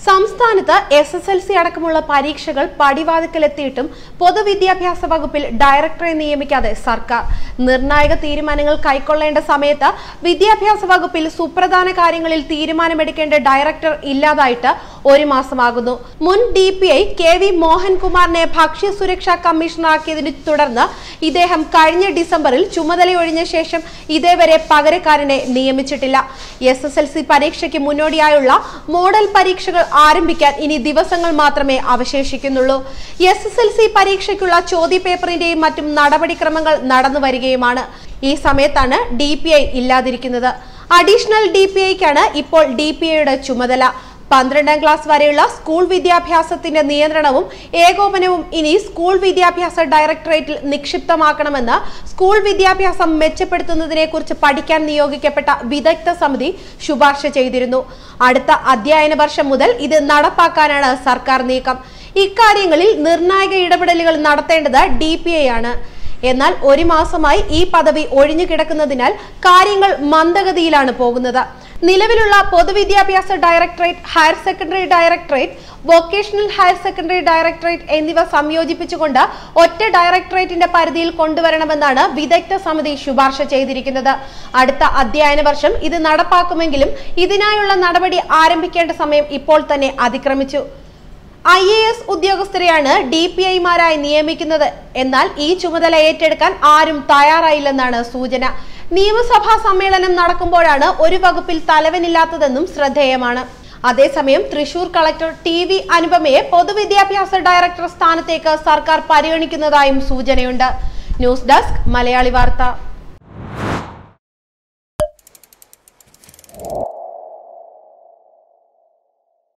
സംസ്ഥാനത്ത് SSLC അടക്കമുള്ള പരീക്ഷകൾ പടിവാതിക്കലെത്തിയിട്ടും പൊതുവിദ്യാഭ്യാസ വകുപ്പിൽ ഡയറക്ടറെ നിയമിക്കാതെ സർക്കാർ നിർണായക തീരുമാനങ്ങൾ കൈക്കൊള്ളേണ്ട സമയത്ത് വിദ്യാഭ്യാസ വകുപ്പിൽ സുപ്രധാന കാര്യങ്ങളിൽ തീരുമാനമെടുക്കേണ്ട ഡയറക്ടർ ഇല്ലാതായിട്ട് ഒരു മാസമാകുന്നു. മുൻ DPI KV മോഹൻകുമാറിനെ ഭക്ഷ്യസുരക്ഷാ കമ്മീഷണറാക്കിയതിനെ തുടർന്ന് ഇദ്ദേഹം കഴിഞ്ഞ ഡിസംബറിൽ ചുമതലയൊഴിഞ്ഞ ശേഷം ഇതേവരെ പകരക്കാരനെ നിയമിച്ചിട്ടില്ല. SSLC പരീക്ഷയ്ക്ക് മുന്നോടിയായുള്ള മോഡൽ പരീക്ഷകൾ ആരംഭിക്കാൻ ഇനി ദിവസങ്ങൾ മാത്രമേ അവശേഷിക്കുന്നുള്ളൂ. SSLC പരീക്ഷയ്ക്കുള്ള ചോദ്യപേപ്പറിന്റെയും മറ്റും നടപടിക്രമങ്ങൾ നടന്നു വരികയുമാണ്. ഈ സമയത്താണ് DPI ഇല്ലാതിരിക്കുന്നത്. അഡീഷണൽ DPIക്കാണ് ഇപ്പോൾ DPIയുടെ ചുമതല. 12ാം ക്ലാസ് വരെയുള്ള സ്കൂൾ വിദ്യാഭ്യാസത്തിന്റെ നിയന്ത്രണവും ഏകോപനവും ഇനി സ്കൂൾ വിദ്യാഭ്യാസ ഡയറക്ടറേറ്റിൽ നിക്ഷിപ്തമാക്കണമെന്ന് സ്കൂൾ വിദ്യാഭ്യാസം മെച്ചപ്പെടുത്തുന്നതിനെ കുറിച്ച് പഠിക്കാൻ നിയോഗിക്കപ്പെട്ട വിദഗ്ധ സമിതി ശുപാർശ ചെയ്തിരുന്നു. അടുത്ത അധ്യയന വർഷം മുതൽ ഇത് നടപ്പാക്കാനാണ് സർക്കാർ നീക്കം. ഇക്കാര്യങ്ങളിൽ നിർണായക ഇടപെടലുകൾ നടത്തേണ്ടത് DPI ആണ്. എന്നാൽ ഒരു മാസമായി ഈ പദവി ഒഴിഞ്ഞു കിടക്കുന്നതിനാൽ കാര്യങ്ങൾ മന്ദഗതിയിലാണ് പോകുന്നത്. നിലവിലുള്ള പൊതുവിദ്യാഭ്യാസ directorate, higher secondary directorate, vocational higher secondary directorate എന്നിവ സംയോജിപ്പിച്ചുകൊണ്ട് ഒറ്റ ഡയറക്ടറേറ്റിന്റെ പരിധിയിൽ കൊണ്ടുവരണമെന്നാണ് വിദഗ്ധ സമിതി ശുപാർശ ചെയ്തിരിക്കുന്നത്. അടുത്ത അധ്യയന വർഷം ഇത് നടപ്പാക്കുമെങ്കിലും ഇതിനായുള്ള നടപടി ആരംഭിക്കേണ്ട സമയം ഇപ്പോൾ തന്നെ അതിക്രമിച്ചു. IAS ഉദ്യോഗസ്ഥരെയാണ് DPIമാരായി നിയമിക്കുന്നത്. എന്നാൽ ഈ ചുമതല ഏറ്റെടുക്കാൻ ആരും തയ്യാറായില്ലെന്നാണ് സൂചന. നിയമസഭാ സമ്മേളനം നടക്കുമ്പോഴാണ് ഒരു വകുപ്പിൽ തലവനില്ലാത്തതെന്നും ശ്രദ്ധേയമാണ്. അതേസമയം തൃശൂർ കളക്ടർ TV അനുപമയെ പൊതുവിദ്യാഭ്യാസ ഡയറക്ടർ സ്ഥാനത്തേക്ക് സർക്കാർ പരിഗണിക്കുന്നതായും സൂചനയുണ്ട്. ന്യൂസ് ഡെസ്ക് മലയാളി വാർത്ത.